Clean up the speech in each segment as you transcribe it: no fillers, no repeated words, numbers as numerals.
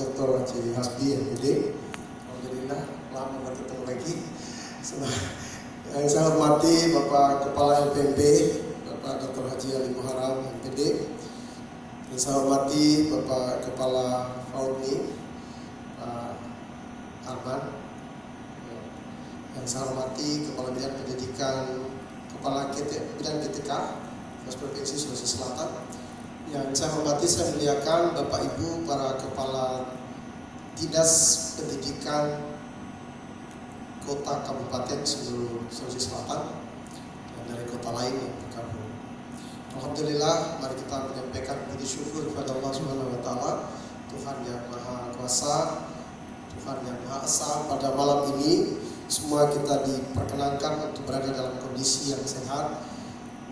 Dr. Haji Hasbi MPD. Alhamdulillah lama bertemu lagi. Yang saya hormati Bapak Kepala LPMP, Bapak Dr. Haji Ali Muharram MPD. Yang saya hormati Bapak Kepala FAUDMI, Pak Arman. Yang saya hormati Kepala Bidang Pendidikan, Kepala Bidang GTK Provinsi Sulawesi Selatan. Yang saya hormati, saya muliakan Bapak Ibu para Kepala Dinas Pendidikan Kota Kabupaten seluruh Sulawesi Selatan dan dari kota lain yang bergabung. Alhamdulillah, mari kita menyampaikan puji syukur kepada Allah Subhanahu wa taala, Tuhan yang Maha Kuasa, Tuhan yang Maha Esa. Pada malam ini semua kita diperkenankan untuk berada dalam kondisi yang sehat,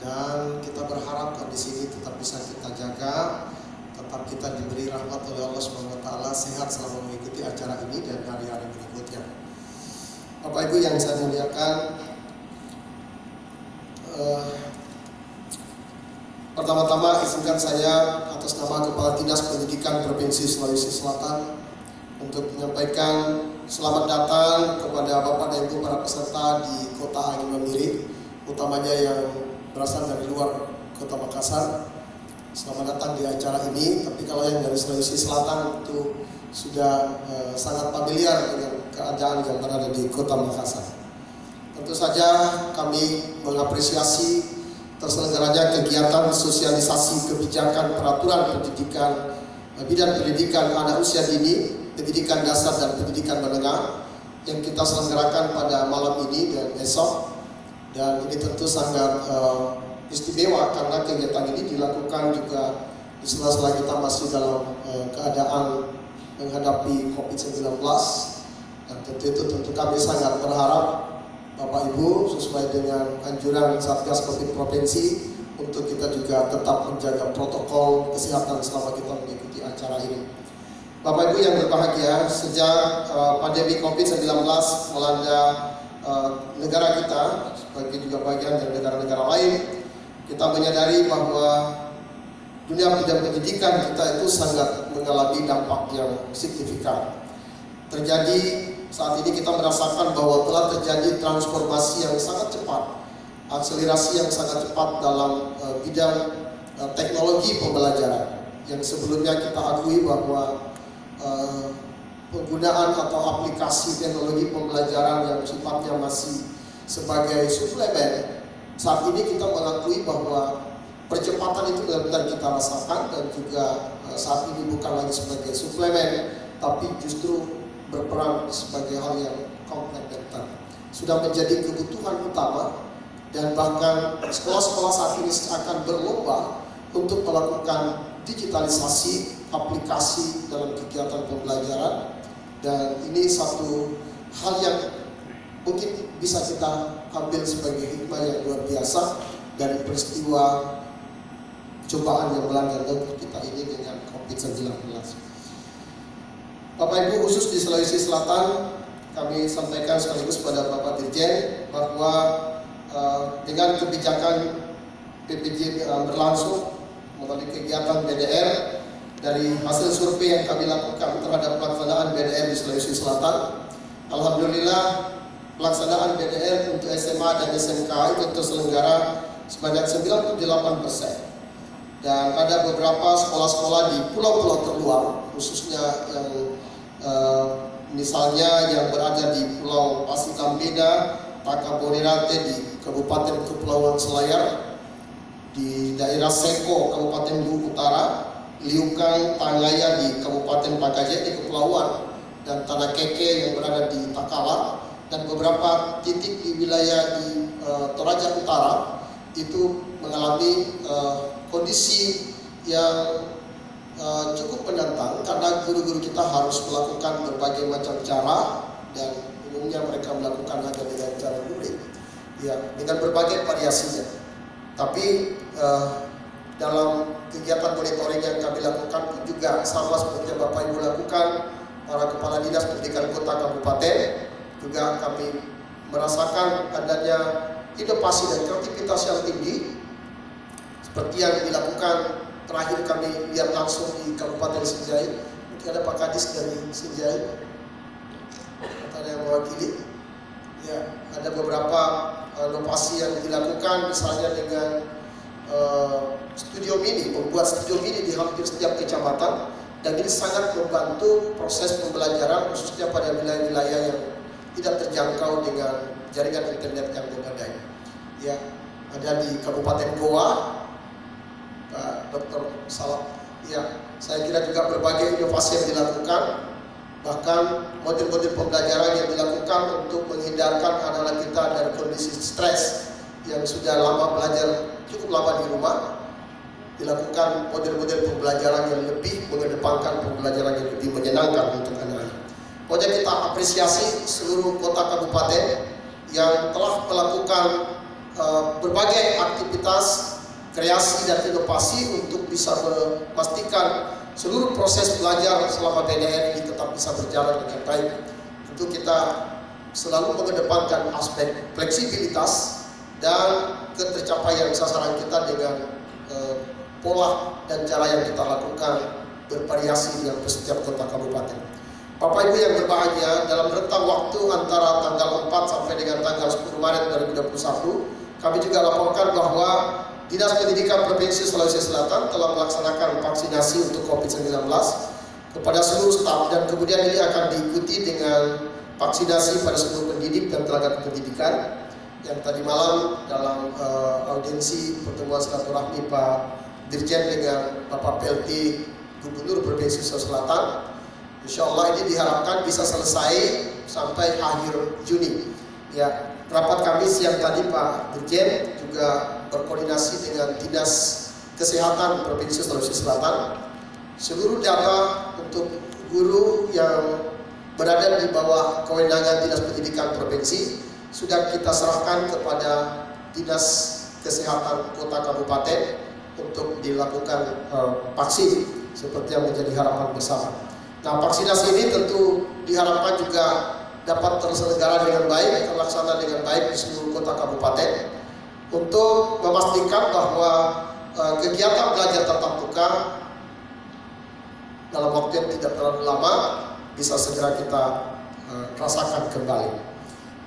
dan kita berharap kondisi ini tetap bisa kita jaga, tetap kita diberi rahmat oleh Allah Subhanahu wa taala, sehat selama mengikuti acara ini dan hari-hari berikutnya. Bapak Ibu yang saya muliakan, pertama-tama izinkan saya atas nama Kepala Dinas Pendidikan Provinsi Sulawesi Selatan untuk menyampaikan selamat datang kepada Bapak dan Ibu para peserta di Kota Angin Mamiri, utamanya yang berasal dari luar Kota Makassar. Selamat datang di acara ini. Tapi kalau yang dari Sulawesi Selatan itu sudah sangat familiar dengan keadaan yang berada di Kota Makassar. Tentu saja kami mengapresiasi terselenggaranya kegiatan sosialisasi kebijakan peraturan pendidikan bidang pendidikan anak usia dini, pendidikan dasar dan pendidikan menengah yang kita selenggarakan pada malam ini dan esok. Dan ini tentu sangat istimewa karena kegiatan ini dilakukan juga di sela-sela kita masih dalam keadaan menghadapi COVID-19. Dan tentu kami sangat berharap Bapak Ibu sesuai dengan anjuran Satgas COVID Provinsi untuk kita juga tetap menjaga protokol kesehatan selama kita mengikuti acara ini. Bapak Ibu yang berbahagia, sejak pandemi COVID-19 melanda negara kita, sebagai juga bagian dari negara-negara lain, kita menyadari bahwa dunia bidang pendidikan kita itu sangat mengalami dampak yang signifikan. Terjadi saat ini kita merasakan bahwa telah terjadi transformasi yang sangat cepat, akselerasi yang sangat cepat dalam bidang teknologi pembelajaran. Yang sebelumnya kita akui bahwa penggunaan atau aplikasi teknologi pembelajaran yang sifatnya masih sebagai suplemen, saat ini kita mengakui bahwa percepatan itu benar-benar kita rasakan, dan juga saat ini bukan lagi sebagai suplemen, tapi justru berperan sebagai hal yang komplementer. Sudah menjadi kebutuhan utama, dan bahkan sekolah-sekolah saat ini akan berlomba untuk melakukan digitalisasi aplikasi dalam kegiatan pembelajaran. Dan ini satu hal yang mungkin bisa kita ambil sebagai hikmah yang luar biasa dari peristiwa cobaan yang melanda negeri kita ini dengan COVID-19. Bapak Ibu, khusus di Sulawesi Selatan, kami sampaikan sekaligus pada Bapak Dirjen bahwa dengan kebijakan PPJ berlangsung melalui kegiatan BDR, dari hasil survei yang kami lakukan terhadap pelaksanaan BDR di Sulawesi Selatan, alhamdulillah pelaksanaan BDR untuk SMA dan SMK itu terselenggara sebanyak 98%. Dan ada beberapa sekolah-sekolah di pulau-pulau terluar, khususnya yang misalnya yang berada di Pulau Pasikambina, Takabonerate di Kabupaten Kepulauan Selayar, di daerah Seko, Kabupaten Luwu Utara, Liukang, Tangaya di Kabupaten Pakaje di Kepulauan, dan Tanah Keke yang berada di Takala, dan beberapa titik di wilayah di Toraja Utara itu mengalami kondisi yang cukup menantang, karena guru-guru kita harus melakukan berbagai macam cara, dan umumnya mereka melakukan hanya dengan cara luring, ya, dengan berbagai variasinya. Tapi dalam kegiatan monitoring yang kami lakukan pun juga sama seperti yang Bapak Ibu lakukan, para kepala dinas pendidikan kota kabupaten, juga kami merasakan adanya inovasi dan kreativitas yang tinggi, seperti yang dilakukan terakhir kami lihat langsung di Kabupaten Sinjai. ada Pak Kadis dari Sinjai, ada yang mewakili. Ya, ada beberapa inovasi yang dilakukan, misalnya dengan studio mini, membuat studio mini di hampir setiap kecamatan, dan ini sangat membantu proses pembelajaran khususnya pada wilayah-wilayah yang tidak terjangkau dengan jaringan internet yang memadai. Ya, ada di Kabupaten Goa, Pak Dr. Salam. Ya, saya kira juga berbagai inovasi yang dilakukan, bahkan model-model pembelajaran yang dilakukan untuk menghindarkan anak-anak kita dari kondisi stres yang sudah lama belajar, cukup lama di rumah, dilakukan model-model pembelajaran yang lebih mengedepankan pembelajaran yang lebih menyenangkan untuk anak-anak. Pokoknya kita apresiasi seluruh kota kabupaten yang telah melakukan berbagai aktivitas kreasi dan inovasi untuk bisa memastikan seluruh proses belajar selama PDN ini tetap bisa berjalan dengan baik. Tentu kita selalu mengedepankan aspek fleksibilitas dan ketercapaian sasaran kita dengan pola dan cara yang kita lakukan bervariasi di setiap kota kabupaten. Bapak Ibu yang berbahagia, dalam rentang waktu antara tanggal 4 sampai dengan tanggal 10 Maret 2021, kami juga laporkan bahwa Dinas Pendidikan Provinsi Sulawesi Selatan telah melaksanakan vaksinasi untuk COVID-19 kepada seluruh staf, dan kemudian ini akan diikuti dengan vaksinasi pada seluruh pendidik dan tenaga kependidikan. Yang tadi malam dalam audiensi pertemuan silaturahmi Pak Dirjen dengan Bapak PLT Gubernur Provinsi Sulawesi Selatan, insya Allah ini diharapkan bisa selesai sampai akhir Juni. Ya, rapat kami siang tadi Pak Dirjen juga berkoordinasi dengan Dinas Kesehatan Provinsi Sulawesi Selatan. Seluruh data untuk guru yang berada di bawah kewenangan Dinas Pendidikan Provinsi sudah kita serahkan kepada Dinas Kesehatan Kota Kabupaten untuk dilakukan vaksin seperti yang menjadi harapan bersama. Nah, vaksinasi ini tentu diharapkan juga dapat terselenggara dengan baik, terlaksana dengan baik di seluruh kota kabupaten untuk memastikan bahwa kegiatan belajar tatap muka dalam waktu yang tidak terlalu lama bisa segera kita rasakan kembali.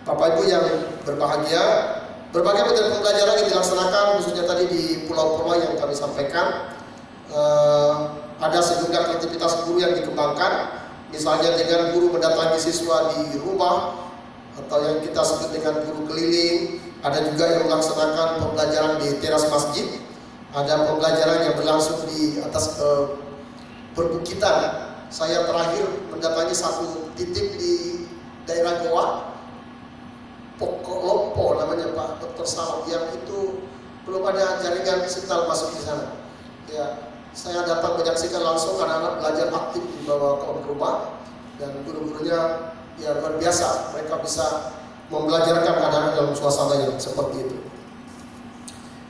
Bapak Ibu yang berbahagia, berbagai model pembelajaran yang dilaksanakan khususnya tadi di pulau-pulau yang kami sampaikan. Ada sejumlah aktivitas guru yang dikembangkan, misalnya dengan guru mendatangi siswa di rumah atau yang kita sebut dengan guru keliling. Ada juga yang melaksanakan pembelajaran di teras masjid, ada pembelajaran yang berlangsung di atas perbukitan. Saya terakhir mendatangi satu titik di daerah Goa, Pokolompo namanya Pak Dr. Salam, yang itu belum ada jaringan signal masuk di sana. Ya, saya datang menyaksikan langsung anak-anak belajar aktif di bawah kolom rumah, dan guru-gurunya ya luar biasa, mereka bisa membelajarkan anak-anak dalam suasana yang seperti itu.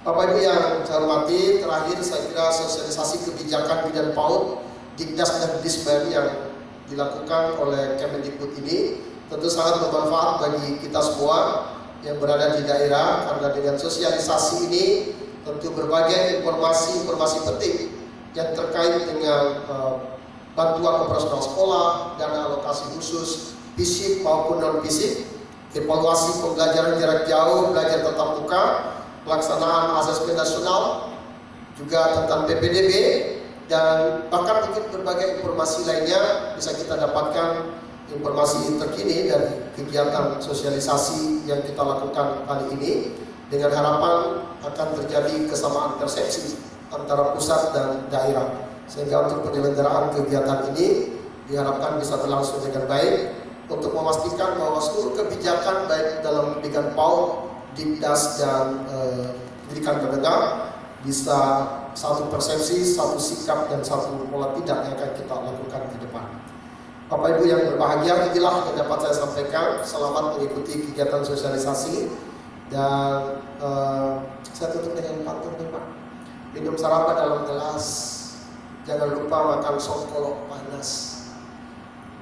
Bapak Ibu yang saya hormati, terakhir saya kira sosialisasi kebijakan bidang PAUD Dikdas dan Dismen yang dilakukan oleh Kemendikbud ini tentu sangat bermanfaat bagi kita semua yang berada di daerah, karena dengan sosialisasi ini tentu berbagai informasi penting yang terkait dengan bantuan operasional sekolah, dana alokasi khusus fisik maupun non fisik, evaluasi pembelajaran jarak jauh, belajar tatap muka, pelaksanaan asesmen nasional, juga tentang PPDB, dan bahkan mungkin berbagai informasi lainnya bisa kita dapatkan informasi terkini dari kegiatan sosialisasi yang kita lakukan kali ini, dengan harapan akan terjadi kesamaan persepsi antara pusat dan daerah, sehingga untuk penyelenggaraan kegiatan ini diharapkan bisa berlangsung dengan baik untuk memastikan bahwa seluruh kebijakan baik dalam bidang PAUD, Dikdas dan pendidikan menengah bisa satu persepsi, satu sikap dan satu pola tidak yang akan kita lakukan ke depan. Bapak Ibu yang berbahagia, inilah yang dapat saya sampaikan. Selamat mengikuti kegiatan sosialisasi, dan saya tutup dengan pantun Pak. Minum sarapan dalam gelas, jangan lupa makan songkolok panas.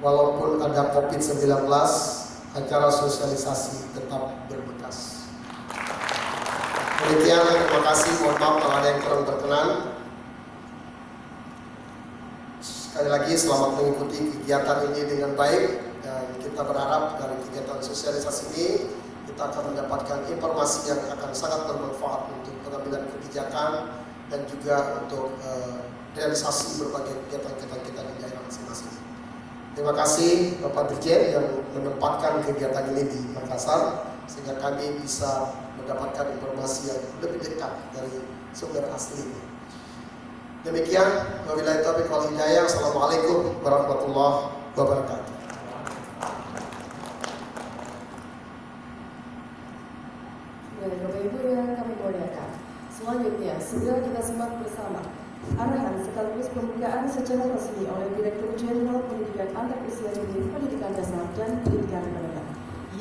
Walaupun ada COVID-19, acara sosialisasi tetap berbekas. Demikian, terima kasih. Mohon maaf kalau ada yang kurang berkenan. Sekali Sekali lagi selamat mengikuti kegiatan ini dengan baik, dan kita berharap dari kegiatan sosialisasi ini kita akan mendapatkan informasi yang akan sangat bermanfaat untuk pengambilan kebijakan dan juga untuk realisasi berbagai kegiatan-kegiatan kita di daerah masing-masing. Terima kasih Bapak Dirjen yang menempatkan kegiatan ini di Makassar sehingga kami bisa mendapatkan informasi yang lebih dekat dari sumber asli. Demikian, wabillahi taufiq wal hidayah. Assalamualaikum warahmatullahi wabarakatuh. Bapak Ibu yang kami muliakan, selanjutnya segera kita simak bersama arahan sekaligus pembukaan secara resmi oleh Direktur Jenderal Pendidikan Antarusia Dini Pendidikan Dasar dan Pendidikan Menengah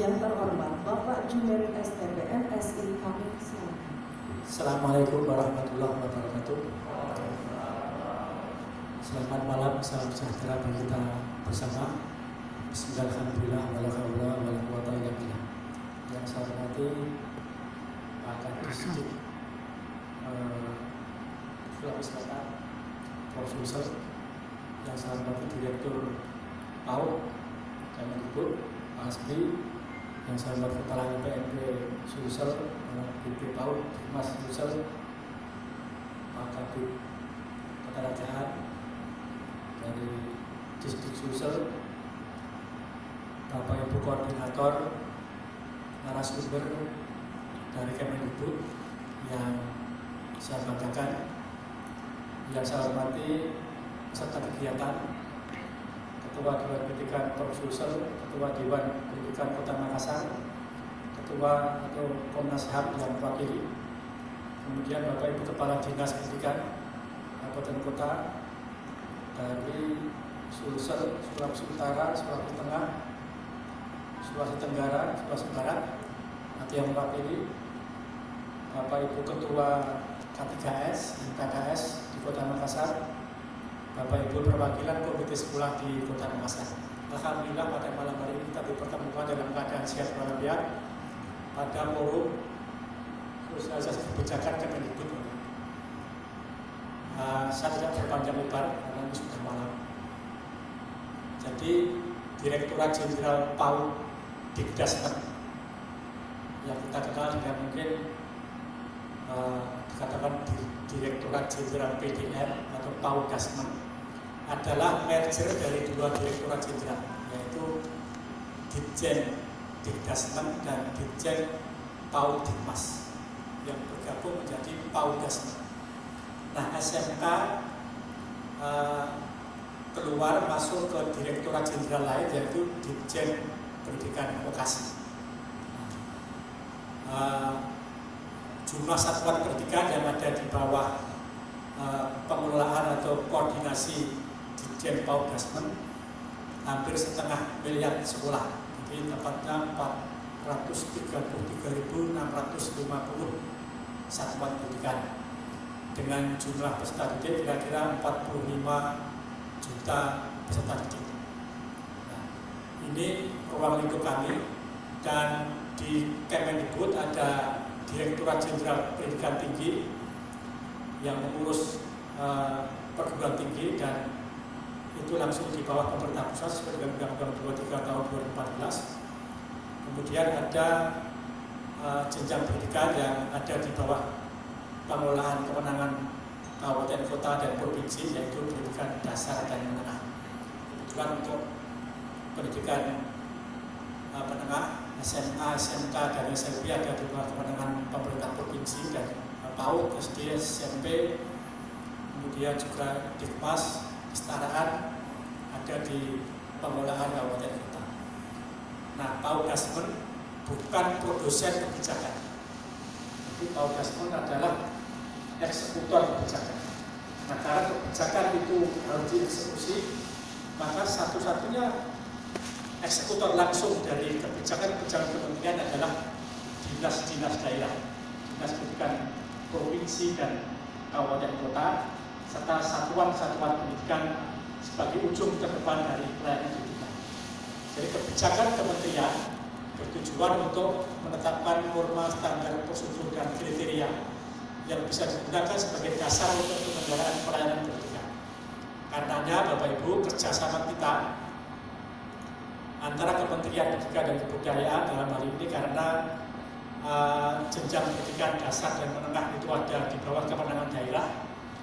yang terhormat Bapak Jumeri STP MSI. Kami silakan. Assalamualaikum warahmatullahi wabarakatuh. Selamat malam, salam sejahtera bagi kita bersama. Bismillahirrahmanirrahim. Wala haula wala quwwata illa billah. Yang saya hormati Pak Kadisdik Sulawesi Selatan, Profesor, yang saya hormati Direktur PAUD Kemendikbud, Pak Asbi, yang saya hormati Kepala PMP Sulsel, BP PAUD, Mas Sulsel, Pak Kabid Ketenagakerjaan dari Distrik Sulsel, Bapak Ibu Koordinator, narasumber dari Kemendikbud yang saya banggakan, yang saya hormati peserta kegiatan, Ketua Dewan Pendidikan Prof. Sulsel, Ketua Dewan Pendidikan Kota Makassar, Ketua atau Komnas HAM yang mewakili, kemudian Bapak Ibu Kepala Dinas Pendidikan Kabupaten Kota dari Sulsel, Sulawesi Utara, Sulawesi Tengah, Sulawesi Tenggara, Sulawesi Barat, nanti yang mewakili Bapak Ibu Ketua K3S, KKS di Kota Makassar, Bapak Ibu perwakilan Komite Sekolah di Kota Makassar. Alhamdulillah pada malam hari ini kita dipertemukan dalam keadaan sehat walafiat pada forum sosialisasi kebijakan Kemendikbud. Saya tidak berpanjang lebar karena ini sudah malam. Jadi Direktorat Jenderal PAUD Dikdasmen yang kita kenal dengan mungkin dikatakan Direktorat Jenderal PDR atau PAUD Dasmen adalah merger dari dua Direktorat Jenderal, yaitu Ditjen Dikdasmen dan Ditjen PAUD Dikmas yang bergabung menjadi PAUD Dasmen. Nah, SMK keluar masuk ke Direktorat Jenderal lain, yaitu Ditjen Pendidikan Vokasi. Jumlah satuan pendidikan yang ada di bawah pengelolaan atau koordinasi Ditjen PAUD Dasmen hampir 1,5 miliar sekolah. Jadi tepatnya 433.650 satuan pendidikan dengan jumlah peserta didik kira-kira 45 juta peserta didik. Nah, ini ruang lingkup kami, dan di Kemendikbud ada Direktorat Jenderal Pendidikan Tinggi yang mengurus perguruan tinggi, dan itu langsung di bawah pemerintah pusat sesuai dengan Undang-Undang 23 tahun 2014. Kemudian ada jenjang pendidikan yang ada di bawah pengelolaan kewenangan kabupaten, kota, dan provinsi, yaitu pendidikan dasar dan menengah. Kebetulan untuk pendidikan menengah, SMA, SMK, dan SMP ada di bawah kewenangan pemerintah provinsi dan PAUD, SD, SMP, kemudian juga Dikmas, kesetaraan ada di pengelolaan kabupaten kota. Nah, PAUD Dasmen bukan produsen kebijakan, tapi PAUD Dasmen adalah eksekutor kebijakan. Nah, karena kebijakan itu harus dieksekusi, maka satu-satunya eksekutor langsung dari kebijakan-kebijakan kementerian adalah dinas-dinas daerah, dinas pendidikan provinsi dan kabupaten kota, serta satuan-satuan pendidikan sebagai ujung terdepan dari pelayanan pendidikan. Jadi kebijakan kementerian bertujuan untuk menetapkan norma, standar, prosedur, dan kriteria yang bisa digunakan sebagai dasar untuk penyelenggaraan pelayanan pendidikan. Karenanya Bapak Ibu, kerjasama kita antara Kementerian Pendidikan dan Kebudayaan dalam hal ini karena jenjang pendidikan dasar dan menengah itu ada di bawah kewenangan daerah,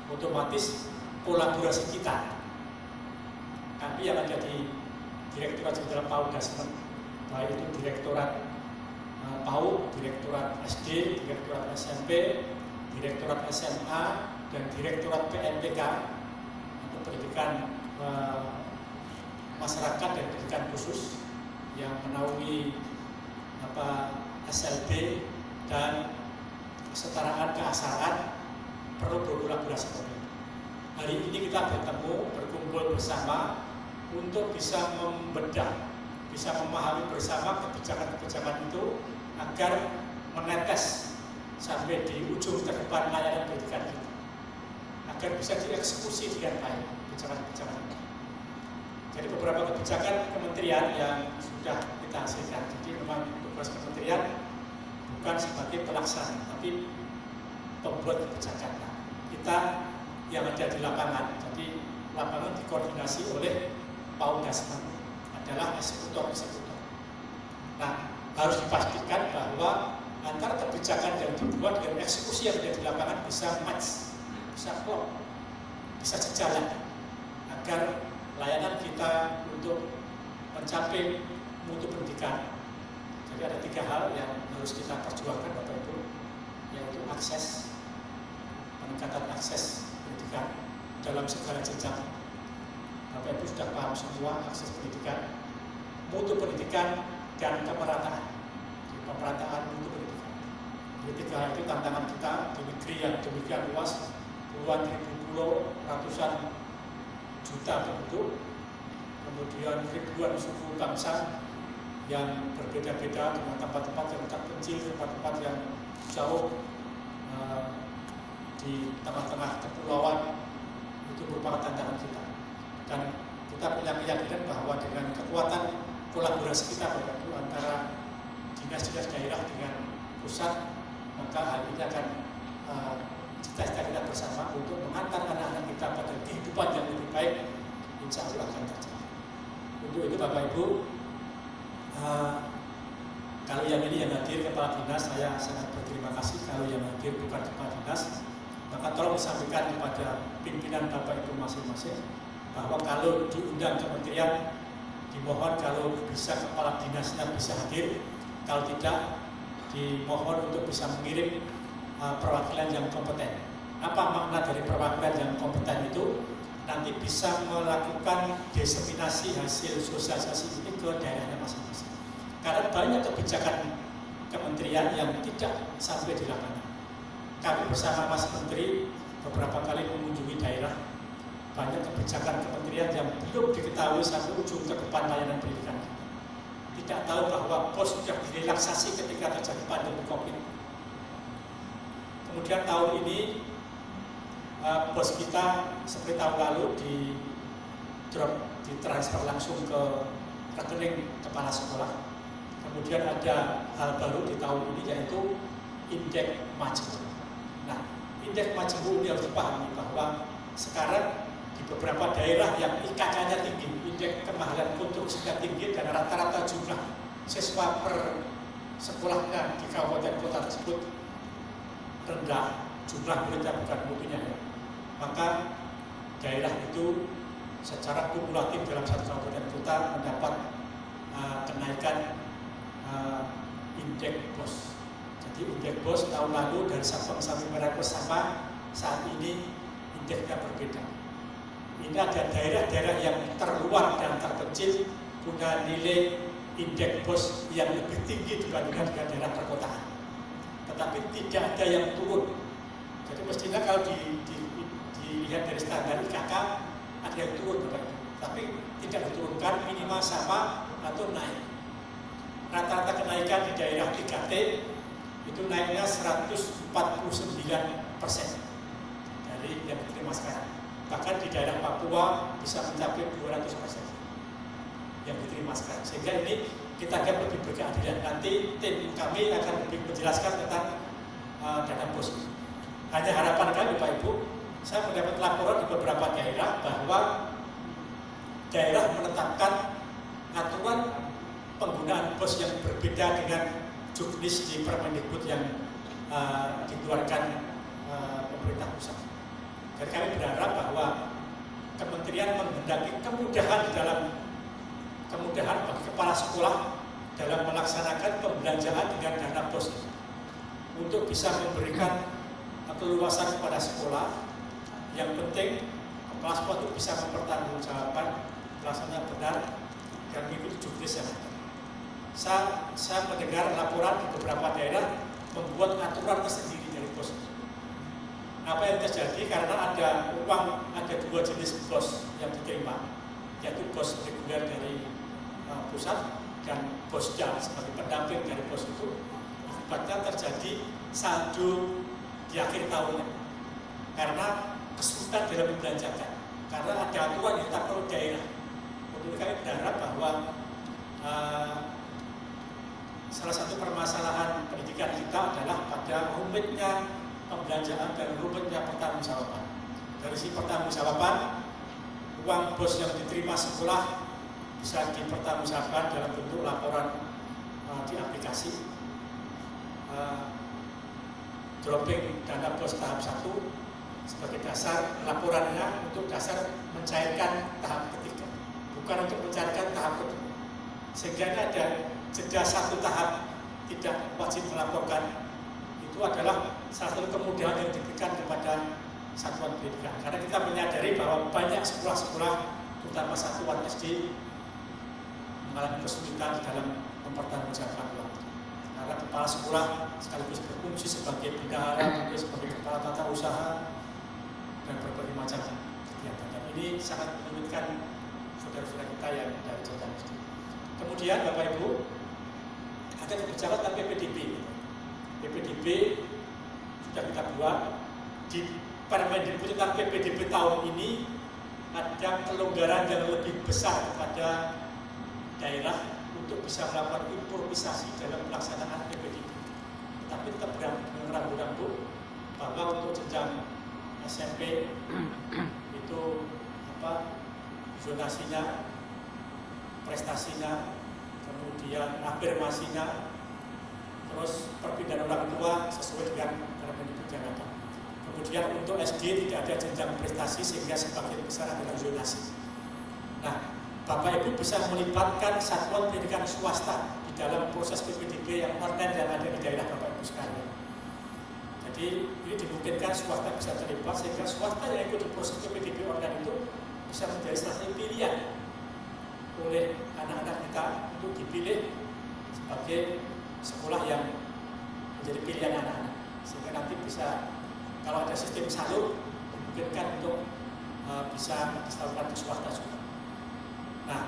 otomatis kolaborasi kita. Kami yang ada di Direktorat Jenderal PAUD Dasmen, baik itu Direktorat PAUD, Direktorat SD, Direktorat SMP, Direktorat SMA, dan Direktorat PNPK untuk pendidikan masyarakat dan pendidikan khusus yang menaungi SLB dan kesetaraan keaksaraan perlu berkolaborasi. Hari ini kita berkumpul bersama untuk bisa membedah, bisa memahami bersama kebijakan-kebijakan itu agar menetes sampai di ujung terdepan layanan pendidikan kita, agar bisa dieksekusi dengan baik kebijakan-kebijakan itu. Jadi beberapa kebijakan kementerian yang sudah kita hasilkan. Jadi memang tugas kementerian bukan sebagai pelaksana, tapi pembuat kebijakan. Nah, kita yang ada di lapangan, jadi lapangan dikoordinasi oleh PAUD Dasmen adalah eksekutor-eksekutor. Nah, harus dipastikan bahwa antara kebijakan yang dibuat dengan eksekusi yang ada di lapangan bisa match, bisa klop, bisa sejalan, agar layanan kita untuk mencapai mutu pendidikan. Jadi ada 3 hal yang harus kita perjuangkan Bapak Ibu, yaitu akses, peningkatan akses pendidikan dalam segala jenjang. Bapak Ibu sudah paham semua akses pendidikan, mutu pendidikan, dan kemerataan. Jadi, pemerataan mutu pendidikan. Jadi 3 hal itu tantangan kita di negeri yang demikian luas, puluhan ribu pulau, ratusan juta penduduk, kemudian ribuan suku bangsa yang berbeda-beda dengan tempat-tempat yang terpencil, tempat-tempat yang jauh di tengah-tengah kepulauan, itu merupakan tantangan kita. Dan kita punya keyakinan bahwa dengan kekuatan kolaborasi kita antara dinas-dinas daerah dengan pusat, maka hal ini akan cita-cita kita bersama untuk mengantar anak-anak kita pada kehidupan yang lebih baik, insya Allah akan terjadi. Untuk itu Bapak Ibu, kalau yang ini yang hadir Kepala Dinas, saya sangat berterima kasih. Kalau yang hadir bukan Kepala Dinas, maka tolong disampaikan kepada pimpinan Bapak Ibu masing-masing bahwa kalau diundang kementerian, dimohon kalau bisa Kepala Dinasnya bisa hadir, kalau tidak dimohon untuk bisa mengirim perwakilan yang kompeten. Apa makna dari perwakilan yang kompeten itu? Nanti bisa melakukan diseminasi hasil sosialisasi ini ke daerahnya masing-masing. Karena banyak kebijakan kementerian yang tidak sampai di lapangan. Kami bersama Mas Menteri beberapa kali mengunjungi daerah, banyak kebijakan kementerian yang belum diketahui sampai ujung ke depan layanan pendidikan. Tidak tahu bahwa pos sudah direlaksasi ketika terjadi pandemi COVID. Kemudian tahun ini bos kita seperti tahun lalu ditransfer langsung ke rekening kepala sekolah. Kemudian ada hal baru di tahun ini yaitu indeks majemuk. Nah, indeks majemuk ini harus dipahami bahwa sekarang di beberapa daerah yang IKK-nya tinggi, indeks kemahalan konstruksinya tinggi, dan rata-rata jumlah siswa per sekolahnya di kabupaten kota tersebut rendah, jumlah muridnya bukan muridnya ya. Maka daerah itu secara kumulatif dalam satu kabupaten kota mendapat kenaikan indeks BOS. Jadi indeks BOS tahun lalu dari Sabang sampai Merauke sama, saat ini indeksnya berbeda. Ini ada daerah-daerah yang terluar dan terpencil punya nilai indeks BOS yang lebih tinggi dibandingkan dengan daerah perkotaan. Tetapi tidak ada yang turun. Jadi mestinya kalau dilihat dari standar IKK ada yang turun, tapi tidak diturunkan, minimal sama atau naik. Rata-rata kenaikan di daerah 3T itu naiknya 149% dari yang diterima sekarang. Bahkan di daerah Papua bisa mencapai 200% yang diterima sekarang. Sehingga ini kita akan lebih berkeadilan. Nanti tim kami akan lebih menjelaskan tentang dana BOS. Hanya harapan kami Pak Ibu, saya mendapat laporan di beberapa daerah bahwa daerah menetapkan aturan penggunaan BOS yang berbeda dengan juknis di Permendikbud yang dikeluarkan pemerintah pusat. Dan kami berharap bahwa Kementerian menghendaki kemudahan bagi kepala sekolah dalam melaksanakan pembelanjaan dengan dana BOS untuk bisa memberikan keleluasan kepada sekolah. Yang penting kepala sekolah itu bisa mempertanggungjawabkan pelaksanaan benar dan mengikuti juknis yang ada. Saya mendengar laporan di beberapa daerah membuat aturan tersendiri dari BOS. Apa yang terjadi karena ada dua jenis BOS yang diterima, yaitu BOS reguler dari pusat dan BOSDA sebagai pendamping dari BOS itu. Akibatnya terjadi saldo di akhir tahunnya karena kesulitan dalam membelanjakan, karena ada aturan yang ditetapkan oleh daerah. Untuk kami berharap bahwa salah satu permasalahan pendidikan kita adalah pada rumitnya pembelanjaan dan rumitnya pertanggungjawaban. Dari si pertanggungjawaban, uang BOS yang diterima sekolah bisa dipertanggungjawabkan dalam bentuk laporan di aplikasi, dropping dana BOS tahap 1 sebagai dasar laporannya untuk dasar mencairkan tahap ketiga, bukan untuk mencairkan tahap kedua. Sehingga ada jeda satu tahap tidak wajib melaporkan. Itu adalah salah satu kemudahan yang diberikan kepada satuan pendidikan. Karena kita menyadari bahwa banyak sekolah-sekolah, terutama satuan SD, mengalami kesulitan dalam mempertanggungjawabkan uang. Karena kepala sekolah sekaligus berfungsi sebagai bendahara, sebagai kepala tata usaha, dan berbagai macam kegiatan. Dan ini sangat menyulitkan saudara-saudara kita yang dari jenjang SD. Kemudian Bapak Ibu, ada kebijakan tentang PPDB. PPDB sudah kita buat di Permendikbud tentang PPDB tahun ini ada kelonggaran yang lebih besar kepada daerah untuk bisa melakukan improvisasi dalam pelaksanaan PPDB. Tapi tetap rambu-rambu bahwa untuk jenjang SMP itu zonasinya, prestasinya, kemudian afirmasinya, terus perpindahan orang tua sesuai dengan Permendikbud yang ada. Kemudian untuk SD tidak ada jenjang prestasi sehingga sebagian besar adalah zonasi. Nah, Bapak Ibu bisa melibatkan satuan pendidikan swasta di dalam proses PPDB yang online yang ada di daerah Bapak Ibu sekalian. Jadi ini dimungkinkan swasta bisa terlibat sehingga swasta yang ikut di proses PPDB online itu bisa menjadi salah satu pilihan oleh anak-anak kita untuk dipilih sebagai sekolah yang menjadi pilihan anak-anak. Sehingga nanti bisa, kalau ada sistem salur, dimungkinkan untuk bisa disalurkan ke swasta juga. Nah,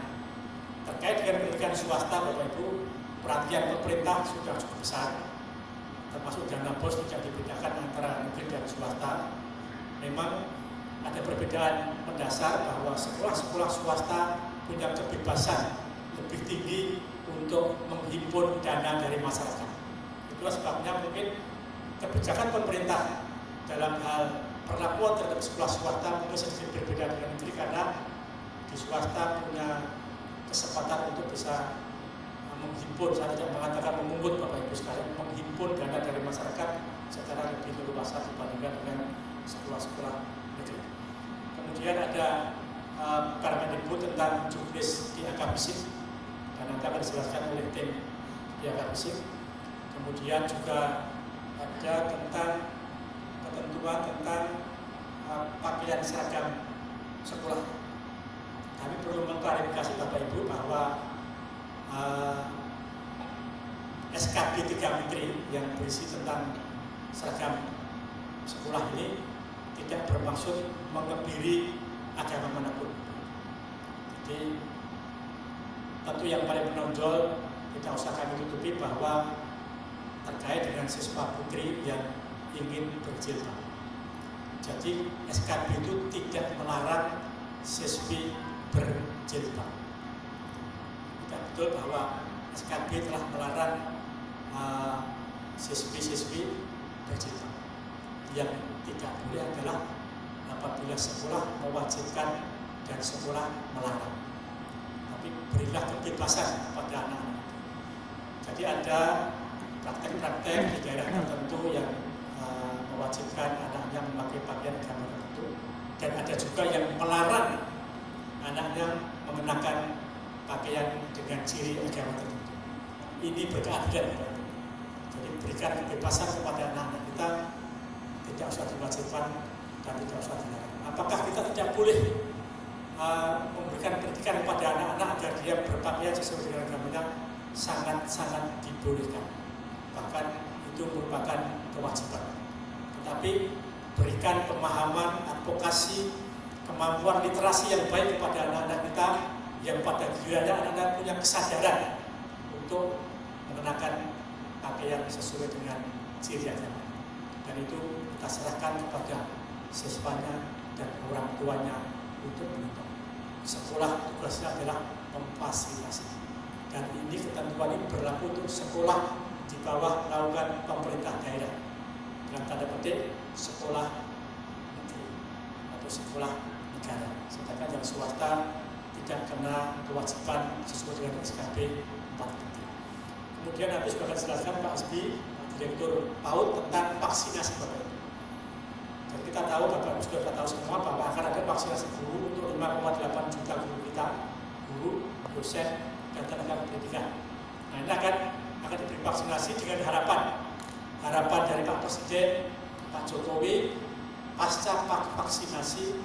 terkait dengan pendidikan swasta, Bapak Ibu, perhatian pemerintah sudah cukup besar, termasuk dana BOS tidak dibedakan antara negeri dan swasta. Memang ada perbedaan mendasar bahwa sekolah-sekolah swasta punya kebebasan lebih tinggi untuk menghimpun dana dari masyarakat. Itulah sebabnya mungkin kebijakan pemerintah dalam hal perlakuan terhadap sekolah swasta mungkin sedikit berbeda dengan negeri karena di swasta punya kesempatan untuk bisa menghimpun, saya tidak mengatakan memungut Bapak Ibu sekalian, menghimpun dana dari masyarakat secara lebih leluasa dibandingkan dengan sekolah-sekolah negeri. Kemudian ada Permendikbud tentang juknis di akademik dan nanti akan dijelaskan oleh tim di akademik. Kemudian juga ada tentang ketentuan tentang pakaian seragam sekolah. Kami perlu mengklarifikasi Bapak Ibu bahwa SKB 3 Menteri yang berisi tentang seragam sekolah ini tidak bermaksud mengebiri agama manapun. Jadi tentu yang paling menonjol tidak usah kami tutupi bahwa terkait dengan siswa putri yang ingin berjilbab. Jadi SKB itu tidak melarang siswi berjilbab. Tidak betul bahwa SKB telah melarang siswi-siswi berjilbab. Yang tidak boleh adalah apabila sekolah mewajibkan dan sekolah melarang. Tapi berilah kebebasan kepada anak-anak. Jadi ada praktek-praktek di daerah tertentu yang mewajibkan anaknya memakai pakaian agama tertentu, dan ada juga yang melarang anaknya mengenakan pakaian dengan ciri agama tertentu. Ini berkeadilan. Jadi berikan kebebasan kepada anak-anak kita, tidak usah diwajibkan dan tidak usah dilarang. Apakah kita tidak boleh memberikan pendidikan kepada anak-anak agar dia berpakaian sesuai dengan agamanya? Sangat-sangat dibolehkan. Bahkan itu merupakan kewajiban. Tetapi berikan pemahaman, advokasi, kemampuan literasi yang baik kepada anak-anak kita, yang pada gilirannya anak-anak punya kesadaran untuk mengenakan pakaian sesuai dengan ciri agama. Dan itu kita serahkan kepada siswanya dan orang tuanya untuk menentukan. Sekolah tugasnya adalah memfasilitasi. Dan ini ketentuan ini berlaku untuk sekolah di bawah naungan pemerintah daerah. Dalam tanda petik sekolah negeri atau sekolah negara. Sedangkan yang swasta tidak kena kewajiban sesuai dengan SKB 4. Kemudian nanti sudah akan jelaskan Pak Asbi, Direktur PAUD, tentang vaksinasi Bapak Ibu. Dan kita tahu, Bapak Ibu sudah tahu semua bahwa akan ada vaksinasi guru untuk 5,8 juta guru kita, guru, dosen, dan tenaga pendidikan. Nah ini akan diberi vaksinasi dengan harapan dari Pak Presiden, Pak Jokowi, pasca vaksinasi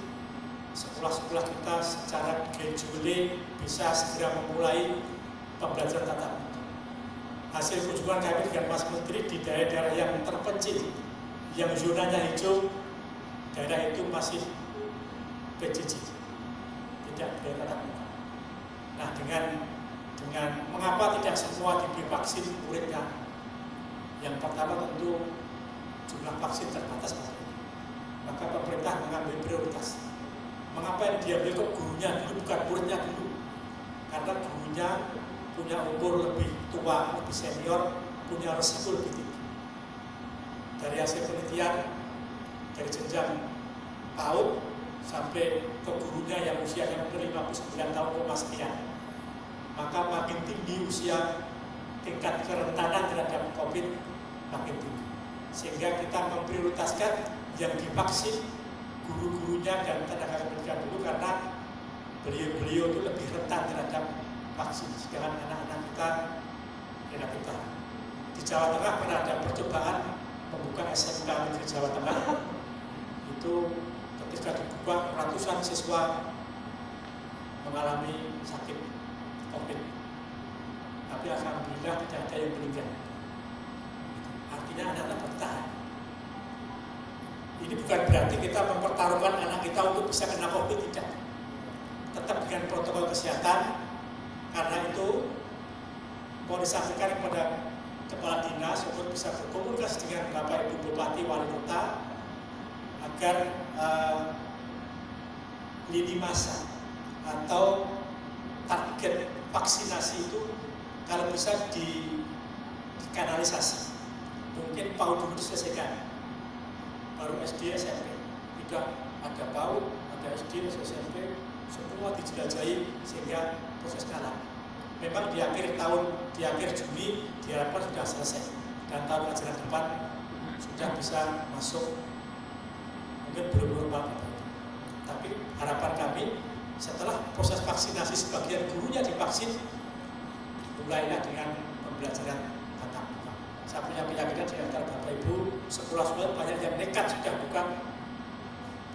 sekolah-sekolah kita secara gradually bisa segera memulai pembelajaran tatap muka. Hasil kunjungan kami dengan Mas Menteri di daerah-daerah yang terpencil, yang zonanya hijau, daerah itu masih PJJ, tidak boleh tatap muka. Nah dengan mengapa tidak semua diberi vaksin muridnya? Yang pertama tentu jumlah vaksin terbatas, maka pemerintah mengambil prioritas. Mengapa yang diambil kok gurunya dulu, bukan muridnya dulu? Karena gurunya punya umur lebih tua, lebih senior, punya resiko lebih tinggi. Dari hasil penelitian, dari jenjang PAUD sampai ke gurunya yang usianya 59 tahun sekian, maka makin tinggi usia, tingkat kerentanan terhadap COVID makin tinggi. Sehingga kita memprioritaskan yang divaksin guru-gurunya dan tenaga pendidikan dulu, karena beliau-beliau itu lebih rentan terhadap vaksin. Sedangkan anak-anak kita relatif tahan. Di Jawa Tengah pernah ada percobaan membuka SMK Negeri Jawa Tengah. Itu ketika dibuka, ratusan siswa mengalami sakit COVID. Tapi alhamdulillah tidak ada yang meninggal. Artinya anak-anak bertahan. Ini bukan berarti kita mempertaruhkan anak kita untuk bisa kena COVID, tidak. Tetap dengan protokol kesehatan. Karena itu mau disampaikan kepada kepala dinas untuk bisa berkomunikasi dengan Bapak Ibu Bupati Wali Kota agar lini masa atau target vaksinasi itu kalau bisa dikanalisasi. Mungkin PAUD dulu diselesaikan, baru SD, SMP. Tidak ada PAUD, ada SD, SMP, semua dijelajahi sehingga proses jalan. Memang di akhir Juni diharapkan sudah selesai, dan tahun ajaran depan sudah bisa masuk. Mungkin belum normal, tapi harapan kami setelah proses vaksinasi sebagian gurunya divaksin, mulailah dengan pembelajaran tatap muka. Saya punya keyakinan di antara Bapak Ibu sekolah-sekolah banyak yang nekat sudah buka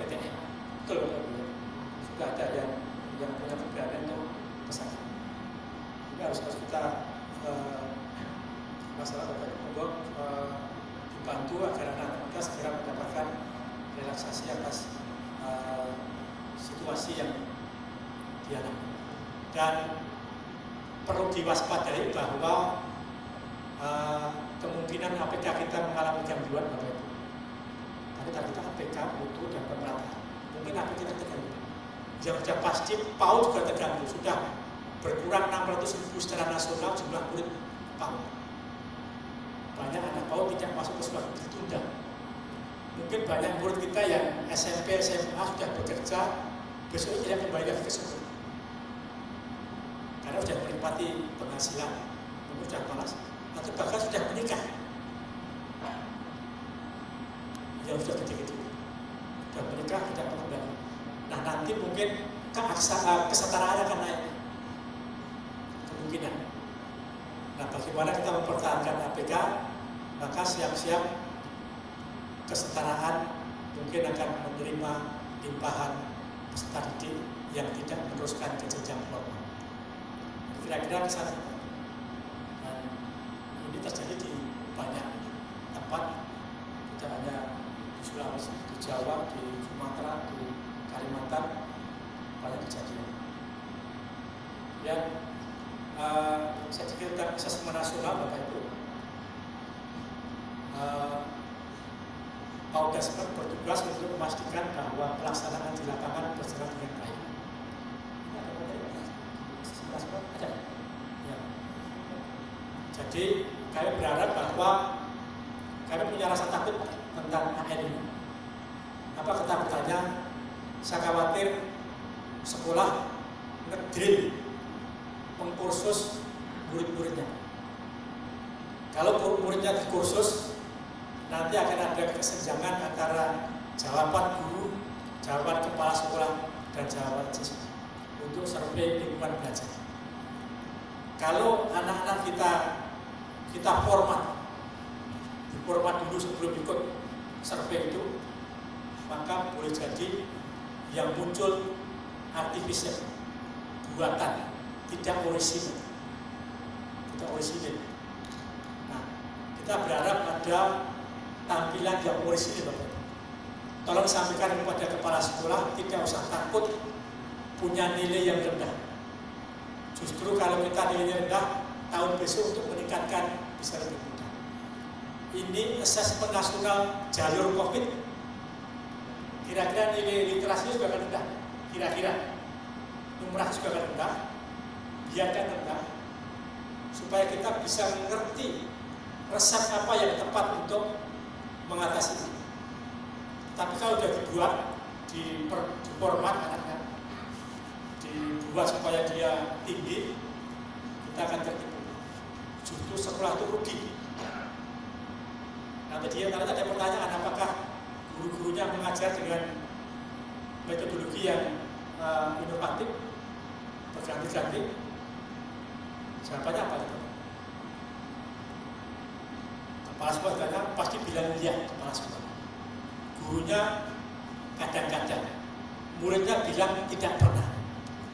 PTM. Betul, sudah ada yang punya keberanian untuk kesana. Ini harus kita masalah Bapak Ibu dibantu agar anak-anak kita segera mendapatkan relaksasi atas situasi yang dialami. Dan perlu diwaspadai bahwa kemungkinan APK kita mengalami gangguan, Bapak Ibu. Tapi kita APK mutu dan pemerataan. Mungkin APK kita terganggu. Yang sudah pasti PAUD juga terganggu. Sudah berkurang 600.000 secara nasional jumlah murid PAUD. Banyak anak PAUD tidak masuk ke sekolah, ditunda. Mungkin banyak murid kita yang SMP, SMA sudah bekerja, besok tidak kembali lagi ke sekolah. Karena sudah menikmati penghasilan, mungkin sudah malas, atau bahkan sudah menikah. Yang sudah gede-gede, sudah menikah, tidak kembali. Nah nanti mungkin kesetaraan akan naik, kemungkinan. Nah bagaimana kita mempertahankan APK, maka siap-siap kesetaraan mungkin akan menerima limpahan peserta didik yang tidak meneruskan ke jenjang formal. Kira-kira ke sana. Dan ini terjadi di banyak tempat, tidak hanya di Sulawesi, di Jawa, di Sumatera, di Kalimantan, banyak kejadian. Dan saya pikir tentang asesmen nasional Bapak Ibu, Paudasper bertugas untuk memastikan bahwa pelaksanaan di lapangan berjalan dengan baik. Ini ada materi ada? Ya. Jadi kami berharap bahwa kami punya rasa takut tentang AN ini. Apa ketakutannya? Saya khawatir sekolah ngedrill pengkursus murid-muridnya. Kalau muridnya dikursus, nanti akan ada kesenjangan antara jawaban guru, jawaban kepala sekolah, dan jawaban siswa untuk survei lingkungan belajar. Kalau anak-anak kita format dulu sebelum ikut survei itu, maka boleh jadi yang muncul artifisial, buatan, tidak orisinil. Nah, kita berharap ada tampilan yang orisinil. Tolong sampaikan kepada kepala sekolah, tidak usah takut punya nilai yang rendah. Justru kalau kita nilainya rendah, tahun besok untuk meningkatkan bisa lebih mudah. Ini asesmen nasional jalur COVID. Kira-kira nilai literasi juga akan rendah. Kira-kira numerasi juga akan rendah. Biarkan rendah, supaya kita bisa mengerti resep apa yang tepat untuk mengatasi ini. Tapi kalau sudah dibuat, di format anaknya, dibuat supaya dia tinggi, kita akan tertipu. Justru sekolah itu rugi. Nanti dia ada pertanyaan, apakah guru-gurunya mengajar dengan metodologi yang inovatif, berganti-ganti? Jawabannya apa itu? Kepala sekolah tanya, pasti bilang iya kepala sekolah. Gurunya kadang-kadang, muridnya bilang tidak pernah.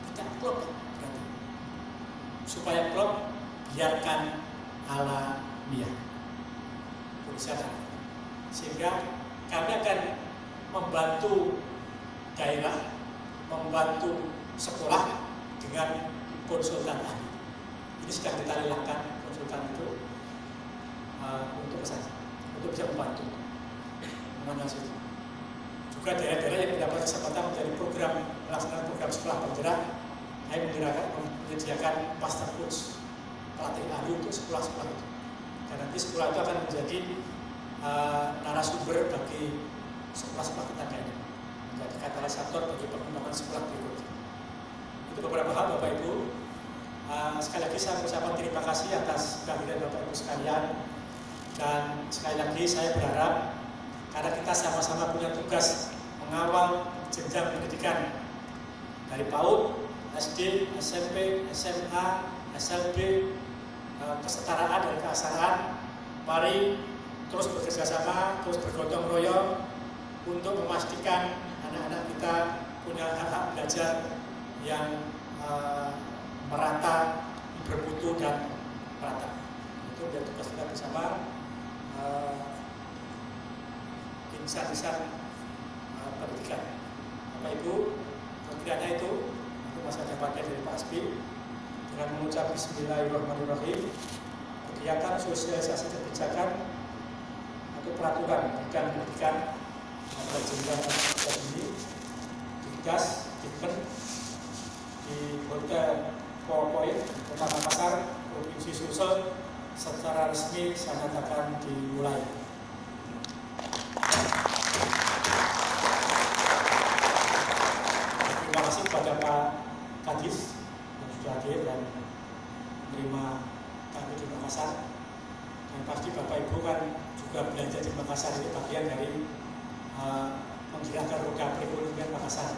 Tidak klop berarti. Supaya klop, biarkan alamiah. Sehingga kami akan membantu daerah, membantu sekolah dengan konsultan ahli. Ini sedang kita lelahkan konsultan itu untuk bisa membantu mengatasi itu. Juga daerah-daerah yang mendapat kesempatan menjadi program melaksanakan program sekolah bergerak, kami menyediakan master coach pelatih ahli untuk sekolah-sekolah itu. Dan nanti sekolah itu akan menjadi narasumber bagi sekolah-sekolah tetangga, menjadi katalisator bagi pengembangan sekolah berikutnya. Itu beberapa hal Bapak Ibu. Sekali lagi saya mengucapkan terima kasih atas kehadiran Bapak Ibu sekalian, dan sekali lagi saya berharap karena kita sama-sama punya tugas mengawal jenjang pendidikan dari PAUD, SD, SMP, SMA, SLB, kesetaraan dan keaksaraan. Mari terus bekerja sama, terus bergotong royong untuk memastikan anak-anak kita punya hak belajar yang merata, bermutu dan merata. Itu biar tugas kita bersama insan-insan pendidikan. Bapak Ibu, kiranya itu masa jabatannya dari Pak Asbi dengan mengucap Bismillahirrahmanirrahim, kegiatan sosialisasi kebijakan atau peraturan bidang pendidikan pada jenjang ini digas di Hotel PowerPoint Kota Makassar, Provinsi Sulsel secara resmi saya nyatakan dimulai. Makassar. Dan pasti Bapak Ibu kan juga belanja di Makassar, itu bagian dari menggerakkan roda perekonomian Makassar.